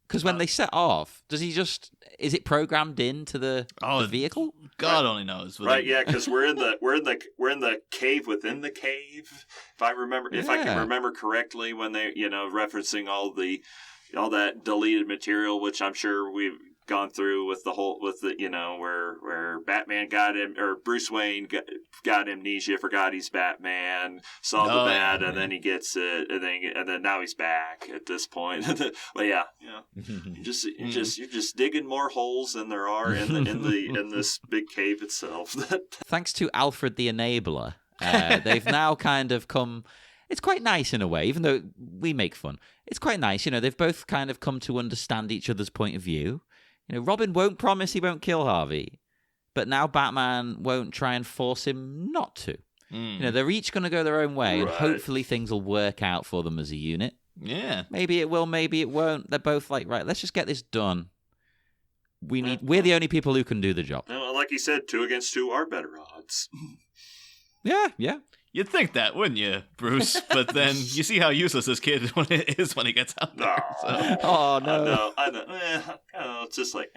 [SPEAKER 3] Because when they set off, is it programmed into the vehicle?
[SPEAKER 2] God only knows.
[SPEAKER 4] Right, yeah, because we're in the cave within the cave. If I can remember correctly, when they referencing all that deleted material, which I'm sure we've gone through with where Batman got him, or Bruce Wayne got amnesia, forgot he's Batman, saw the bat, and then he gets it, and then now he's back at this point. But you're just digging more holes than there are in this big cave itself.
[SPEAKER 3] Thanks to Alfred the Enabler, they've now kind of come. It's quite nice in a way, even though we make fun. It's quite nice, they've both kind of come to understand each other's point of view. Robin won't promise he won't kill Harvey, but now Batman won't try and force him not to. They're each going to go their own way, and hopefully things will work out for them as a unit.
[SPEAKER 2] Yeah.
[SPEAKER 3] Maybe it will, maybe it won't. They're both like, right, let's just get this done. We're the only people who can do the job.
[SPEAKER 4] Like you said, 2 against 2 are better odds.
[SPEAKER 3] Yeah.
[SPEAKER 2] You'd think that, wouldn't you, Bruce? But then you see how useless this kid is when he gets out there. So.
[SPEAKER 3] Oh, no.
[SPEAKER 4] I know. It's just like,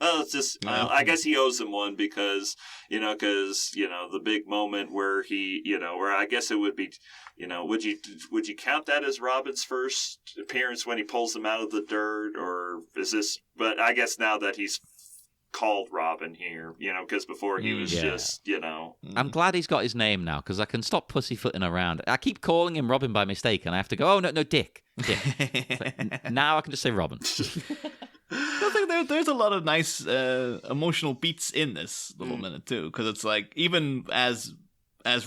[SPEAKER 4] well, it's just, I guess he owes him one because the big moment where where I guess it would be, would you count that as Robin's first appearance when he pulls him out of the dirt, or is this, but I guess now that he's called Robin here, because before he was just,
[SPEAKER 3] I'm glad he's got his name now, because I can stop pussyfooting around. I keep calling him Robin by mistake, and I have to go, oh, no, Dick. Now I can just say Robin.
[SPEAKER 2] I think there's a lot of nice emotional beats in this little minute, too, because it's like, even as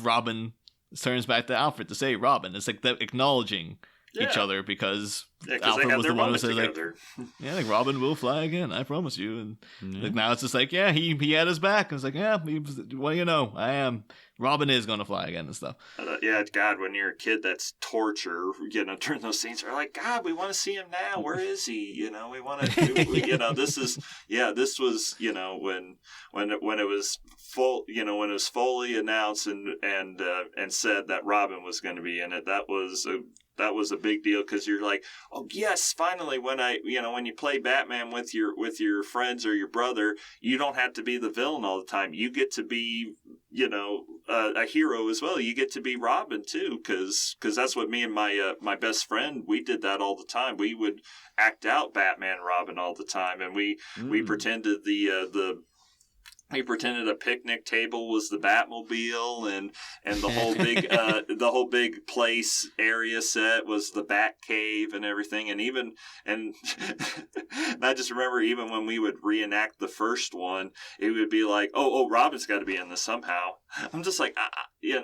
[SPEAKER 2] Robin turns back to Alfred to say Robin, it's like they're acknowledging each other, because Alfred was the one who said like Robin will fly again, I promise you. And like now it's just like, he had his back, and it's like, I am. Robin is going to fly again and stuff.
[SPEAKER 4] God, when you're a kid, that's torture. During those scenes, are like, God, we want to see him now. Where is he? We want to. This was when it was full. When it was fully announced and said that Robin was going to be in it. That was a big deal, because you're like, oh yes, finally, when you play Batman with your friends or your brother, you don't have to be the villain all the time. You get to be a hero as well. You get to be Robin too, because that's what me and my best friend, we did that all the time. We would act out Batman and Robin all the time, and we pretended we pretended a picnic table was the Batmobile, and the whole big place area set was the Bat Cave and everything. And I just remember, even when we would reenact the first one, it would be like, oh, Robin's got to be in this somehow. I'm just like,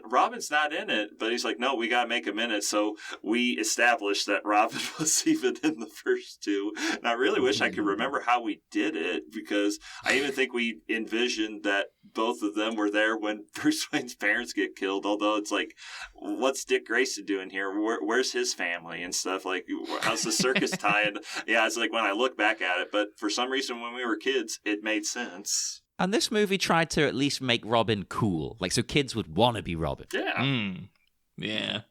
[SPEAKER 4] Robin's not in it, but he's like, no, we got to make him in it. So we established that Robin was even in the first two. And I really wish I could remember how we did it, because I even think we envisioned that both of them were there when Bruce Wayne's parents get killed. Although it's like, what's Dick Grayson doing here? Where's his family and stuff? Like, how's the circus tied? Yeah, it's like when I look back at it. But for some reason, when we were kids, it made sense.
[SPEAKER 3] And this movie tried to at least make Robin cool, like so kids would want to be Robin.
[SPEAKER 4] Yeah.
[SPEAKER 2] Yeah.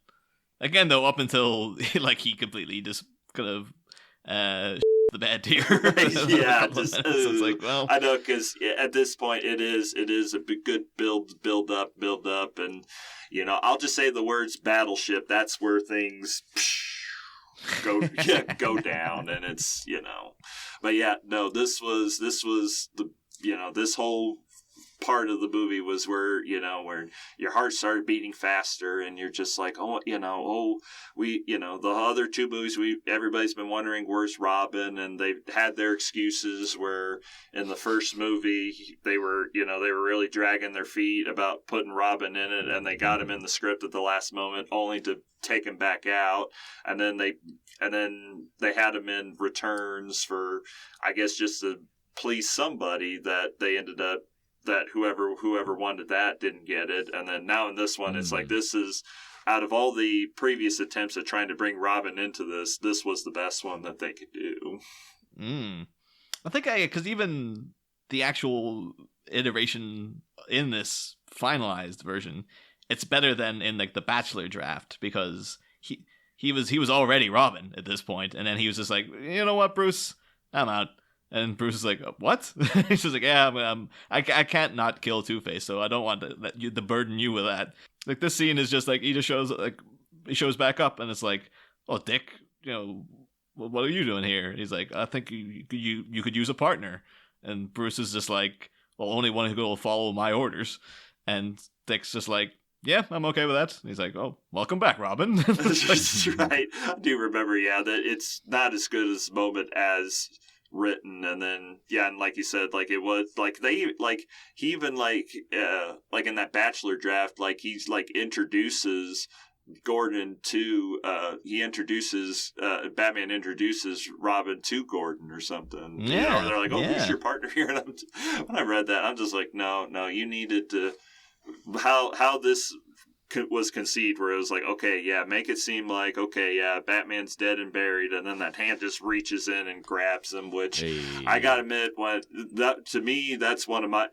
[SPEAKER 2] Again, though, up until like he completely just kind of the bed here.
[SPEAKER 4] Yeah, just
[SPEAKER 2] so it's like, well,
[SPEAKER 4] I know, because at this point it is a good build up, and I'll just say the words battleship. That's where things go down, and it's but yeah, no, this was the this whole part of the movie was where your heart started beating faster, and you're just like, we the other two movies, everybody's been wondering where's Robin, and they've had their excuses where in the first movie they were really dragging their feet about putting Robin in it, and they got him in the script at the last moment only to take him back out, and then they had him in Returns for, I guess, just to please somebody, that they ended up that whoever wanted that didn't get it. And then now in this one, it's like, this is, out of all the previous attempts at trying to bring Robin into this was the best one that they could do.
[SPEAKER 2] I think because even the actual iteration in this finalized version, it's better than in like the Bachelor draft, because he was already Robin at this point, and then he was just like, you know what, Bruce, I'm out. And Bruce is like, what? He's just like, yeah, I can't not kill Two-Face, so I don't want to burden you with that. Like, this scene is just like, he shows back up, and it's like, oh, Dick, what are you doing here? He's like, I think you could use a partner. And Bruce is just like, well, only one who will follow my orders. And Dick's just like, yeah, I'm okay with that. And he's like, oh, welcome back, Robin.
[SPEAKER 4] That's right. I do remember, that it's not as good as moment as written, and then and like you said, like it was like he even like in that Bachelor draft, like he's like introduces Gordon to Batman introduces Robin to Gordon or something.
[SPEAKER 2] Yeah,
[SPEAKER 4] they're like, oh, who's your partner here? And when I read that, I'm just like, no, you needed to how this was conceived, where it was like, okay, yeah, make it seem like, okay, yeah, Batman's dead and buried, and then that hand just reaches in and grabs him, which I gotta admit, to me, that's one of my,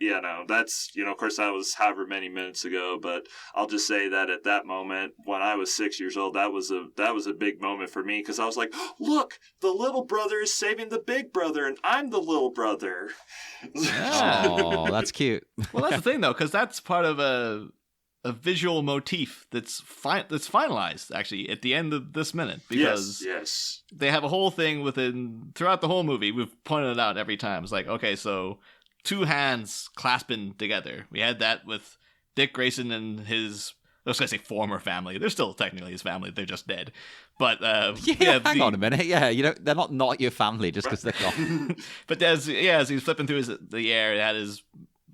[SPEAKER 4] that's, of course, that was however many minutes ago, but I'll just say that at that moment, when I was 6 years old, that was a big moment for me, because I was like, look, the little brother is saving the big brother, and I'm the little brother.
[SPEAKER 3] Oh, that's cute.
[SPEAKER 2] Well, that's the thing, though, because that's part of a visual motif that's finalized actually at the end of this minute, because
[SPEAKER 4] yes,
[SPEAKER 2] they have a whole thing throughout the whole movie. We've pointed it out every time. It's like, okay, so two hands clasping together. We had that with Dick Grayson and his, I was gonna say former family. They're still technically his family. They're just dead. But
[SPEAKER 3] hang on a minute. Yeah, they're not your family just because they're gone.
[SPEAKER 2] But as he's flipping through the air, it had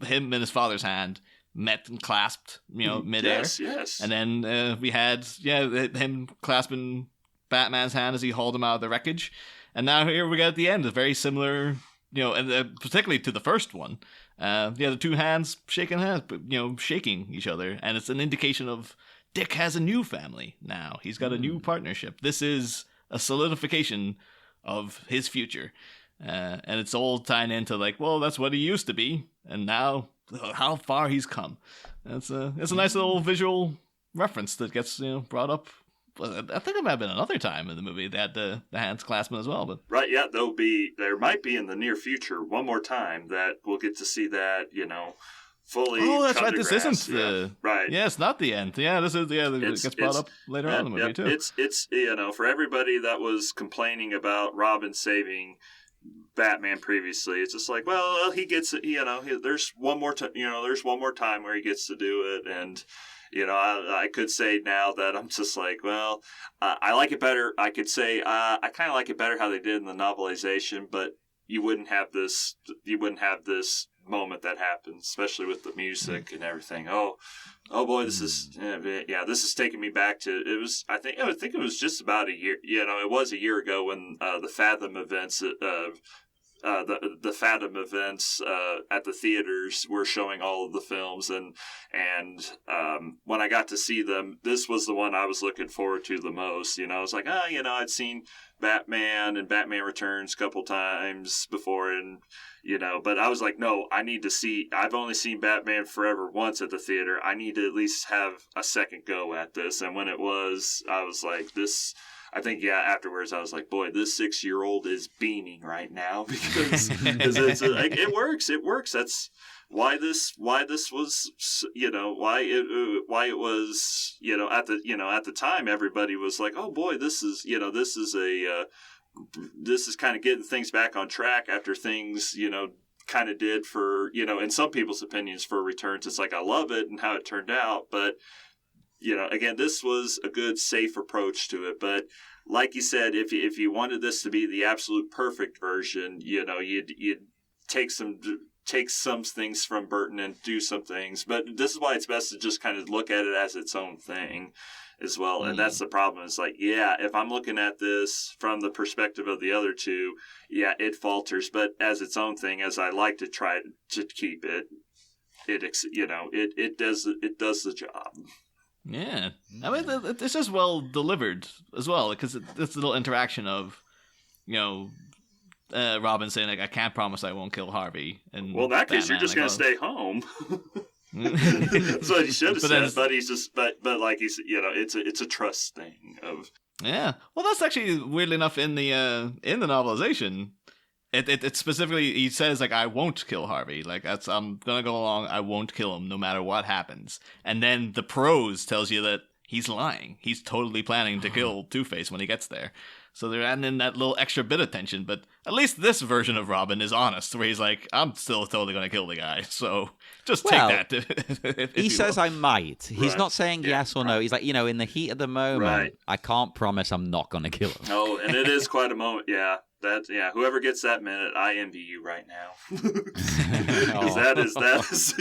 [SPEAKER 2] him and his father's hand met and clasped, midair.
[SPEAKER 4] Yes.
[SPEAKER 2] And then we had him clasping Batman's hand as he hauled him out of the wreckage. And now here we got at the end, a very similar, and particularly to the first one. The two hands shaking hands, but shaking each other, and it's an indication of Dick has a new family now. He's got a new partnership. This is a solidification of his future, and it's all tying into like, well, that's what he used to be, and now how far he's come. It's a nice little visual reference that gets brought up. I think there might have been another time in the movie they had the hands clasping as well. But
[SPEAKER 4] right, yeah, there might be in the near future one more time that we'll get to see that fully.
[SPEAKER 2] Oh, that's right.
[SPEAKER 4] This
[SPEAKER 2] isn't the
[SPEAKER 4] right.
[SPEAKER 2] Yeah, it's not the end. Yeah, this is it gets brought up later on in the movie too.
[SPEAKER 4] It's for everybody that was complaining about Robin saving Batman previously, it's just like, well, he gets it. There's one more time. There's one more time where he gets to do it, and I could say now that I'm just like, well, I like it better. I could say I kind of like it better how they did in the novelization, but you wouldn't have this moment that happens, especially with the music and everything. Oh boy, this is taking me back to, it was, I think it was just about a year. It was a year ago when the Fathom events the Fathom events at the theaters were showing all of the films, and when I got to see them, this was the one I was looking forward to the most. I was like, I'd seen Batman and Batman Returns a couple times before, and but I was like, no, I need to see. I've only seen Batman Forever once at the theater. I need to at least have a second go at this. And when it was, I was like, this. I think, afterwards I was like, boy, this 6-year-old is beaming right now because it's it works. It works. That's why this was, why it was, at the time, everybody was like, oh boy, this is kind of getting things back on track after things, kind of did for, in some people's opinions for Returns. It's like, I love it and how it turned out, but again, this was a good, safe approach to it. But like you said, if you wanted this to be the absolute perfect version, you'd take some things from Burton and do some things. But this is why it's best to just kind of look at it as its own thing as well. And that's the problem. It's like, if I'm looking at this from the perspective of the other two, it falters. But as its own thing, as I like to try to keep it, it does the job.
[SPEAKER 2] Yeah, I mean, it's just well delivered as well, because this little interaction of, Robin saying, like, I can't promise I won't kill Harvey. And
[SPEAKER 4] well, in that case, you're just going to stay home. That's what he should have said, but he's just, but like he's, it's a trust thing of. Yeah,
[SPEAKER 2] well, that's actually, weirdly enough, in the novelization, it specifically, he says, like, I won't kill Harvey. Like, I'm gonna go along, I won't kill him no matter what happens. And then the prose tells you that he's lying. He's totally planning to kill Two-Face when he gets there. So they're adding in that little extra bit of tension, but at least this version of Robin is honest, where he's like, I'm still totally gonna kill the guy, so just take that.
[SPEAKER 3] He says I might. He's not saying yes or no. He's like, in the heat of the moment, I can't promise I'm not gonna kill him.
[SPEAKER 4] Oh, and it is quite a moment, whoever gets that minute, I envy you right now. Because that is, that's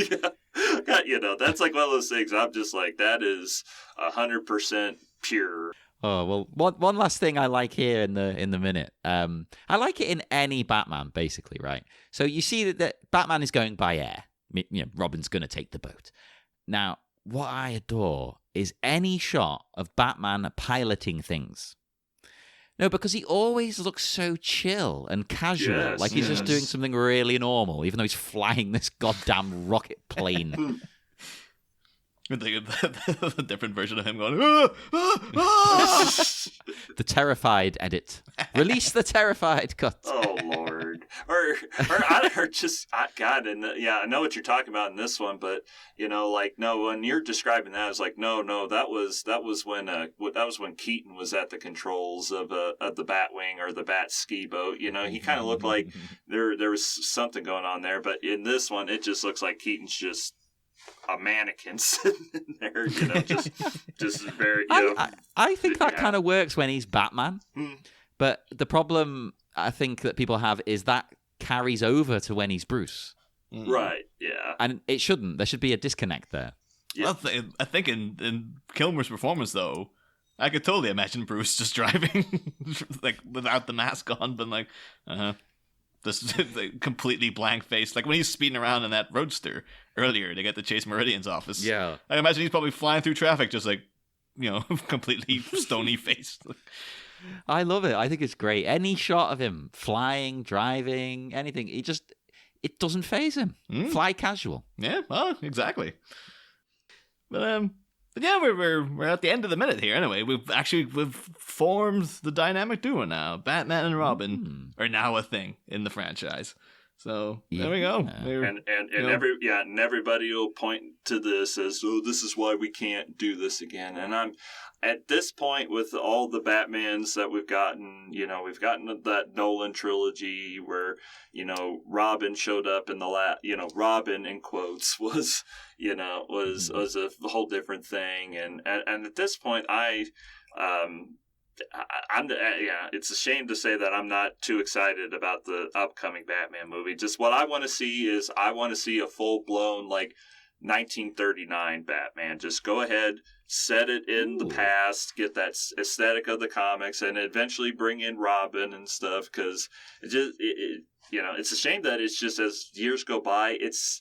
[SPEAKER 4] like one of those things. I'm just like, that is 100% pure.
[SPEAKER 3] Oh, well, one last thing I like here in the minute. I like it in any Batman, basically, right? So you see that Batman is going by air. Robin's going to take the boat. Now, what I adore is any shot of Batman piloting things. No, because he always looks so chill and casual, like he's just doing something really normal, even though he's flying this goddamn rocket plane.
[SPEAKER 2] I'm thinking the different version of him going, ah, ah, ah!
[SPEAKER 3] The terrified edit. Release the terrified cut.
[SPEAKER 4] Oh, Lord. God, and I know what you're talking about in this one, but, when you're describing that, I was like, no, that was when Keaton was at the controls of the Batwing or the Bat ski boat. He kind of looked like there was something going on there, but in this one, it just looks like Keaton's just a mannequin sitting in there, just very.
[SPEAKER 3] I think that kind of works when he's Batman, but the problem I think that people have is that carries over to when he's Bruce.
[SPEAKER 4] Right. Yeah.
[SPEAKER 3] And it shouldn't. There should be a disconnect there.
[SPEAKER 2] Well, I think in Kilmer's performance, though, I could totally imagine Bruce just driving like without the mask on, but like, this completely blank face, like when he's speeding around in that roadster earlier to get to Chase Meridian's office.
[SPEAKER 3] Yeah,
[SPEAKER 2] I imagine he's probably flying through traffic, just like, completely stony faced.
[SPEAKER 3] I love it. I think it's great. Any shot of him flying, driving, anything, it doesn't faze him. Fly casual.
[SPEAKER 2] Yeah, well, exactly. But yeah, we're at the end of the minute here. Anyway, we've formed the dynamic duo now. Batman and Robin are now a thing in the franchise. So there we go.
[SPEAKER 4] And everybody will point to this as, oh, this is why we can't do this again. And I'm at this point with all the Batmans that we've gotten. We've gotten that Nolan trilogy where Robin showed up in the Robin in quotes was a whole different thing. And at this point, it's a shame to say that I'm not too excited about the upcoming Batman movie. Just what I want to see is a full blown 1939 Batman. Just go ahead, set it in the past, get that aesthetic of the comics, and eventually bring in Robin and stuff. Because it's a shame that it's just as years go by, it's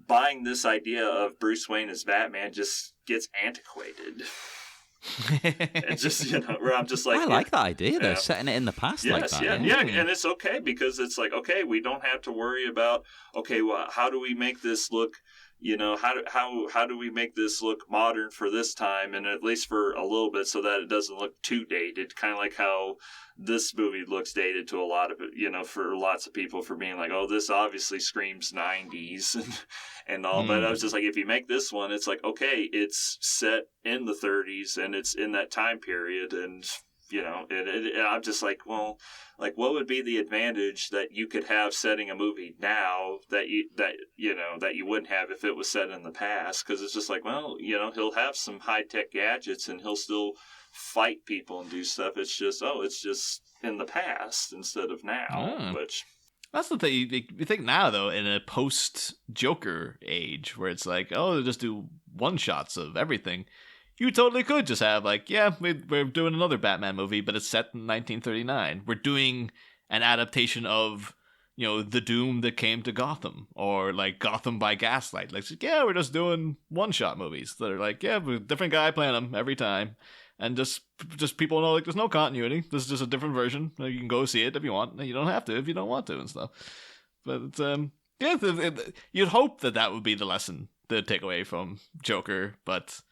[SPEAKER 4] buying this idea of Bruce Wayne as Batman just gets antiquated. And just, where I'm just like,
[SPEAKER 3] I like that idea though, setting it in the past like that.
[SPEAKER 4] Yeah, and it's okay because it's like, okay, we don't have to worry about, okay, well, how do we make this look, how do we make this look modern for this time, and at least for a little bit, so that it doesn't look too dated, kind of like how this movie looks dated to a lot of it, for lots of people, for being like, oh, this obviously screams 90s and all. But I was just like, if you make this one, it's like, okay, it's set in the 30s and it's in that time period, and I'm just like, well, like, what would be the advantage that you could have setting a movie now that you wouldn't have if it was set in the past? Because it's just like, well, he'll have some high tech gadgets and he'll still fight people and do stuff. It's just in the past instead of now. Which
[SPEAKER 2] that's the thing. You think now though, in a post Joker age where it's like, oh, they'll just do one shots of everything. You totally could just have like, yeah, we're doing another Batman movie, but it's set in 1939. We're doing an adaptation of, the Doom that came to Gotham, or like Gotham by Gaslight. Like, yeah, we're just doing one-shot movies that are like, yeah, different guy playing them every time, and just people know like there's no continuity. This is just a different version. You can go see it if you want. You don't have to if you don't want to and stuff. But you'd hope that would be the lesson, the takeaway from Joker, but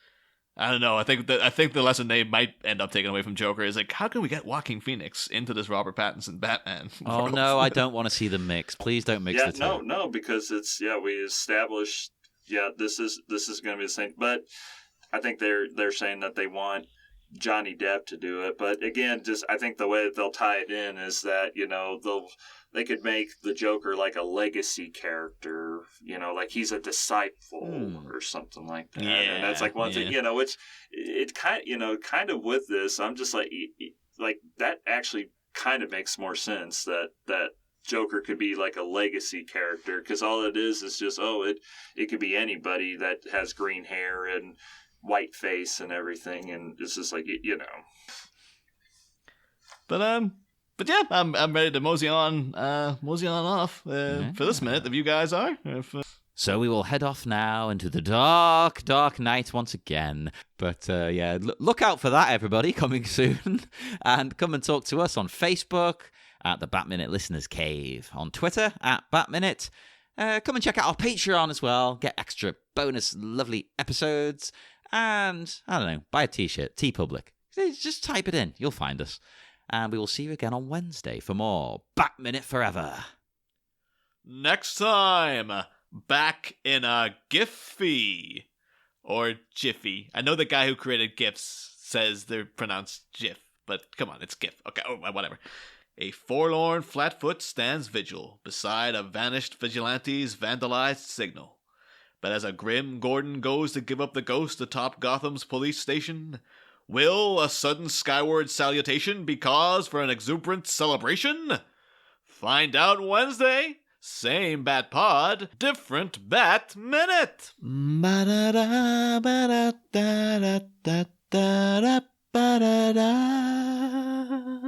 [SPEAKER 2] I don't know. I think the lesson they might end up taking away from Joker is like, how can we get Joaquin Phoenix into this Robert Pattinson Batman
[SPEAKER 3] Oh
[SPEAKER 2] world?
[SPEAKER 3] no, I don't want to see them mix. Please don't mix the two.
[SPEAKER 4] No, because it's we established this is going to be the same. But I think they're saying that they want Johnny Depp to do it. But again, just I think the way that they'll tie it in is that they could make the Joker like a legacy character, like he's a disciple or something like that.
[SPEAKER 2] Yeah,
[SPEAKER 4] and that's like one thing, which it kind of with this, I'm just like that actually kind of makes more sense that Joker could be like a legacy character, because all it is just, it could be anybody that has green hair and white face and everything, and it's just like,
[SPEAKER 2] But yeah, I'm ready to mosey on off for this minute. If you guys are,
[SPEAKER 3] So we will head off now into the dark, dark night once again. But look out for that, everybody, coming soon. And come and talk to us on Facebook at the Bat-Minute Listeners Cave, on Twitter at Bat-Minute. Come and check out our Patreon as well. Get extra bonus lovely episodes. And, I don't know, buy a t-shirt, TeePublic. Just type it in. You'll find us. And we will see you again on Wednesday for more Bat-Minute Forever.
[SPEAKER 2] Next time, back in a Giphy. Or Jiffy. I know the guy who created GIFs says they're pronounced GIF, but come on, it's GIF. Okay, whatever. A forlorn flatfoot stands vigil beside a vanished vigilante's vandalized signal. But as a grim Gordon goes to give up the ghost atop Gotham's police station, will a sudden skyward salutation be cause for an exuberant celebration? Find out Wednesday. Same Bat Pod, different Bat Minute.
[SPEAKER 1] Ba-da-da, ba-da-da-da-da-da-da-da-da-da.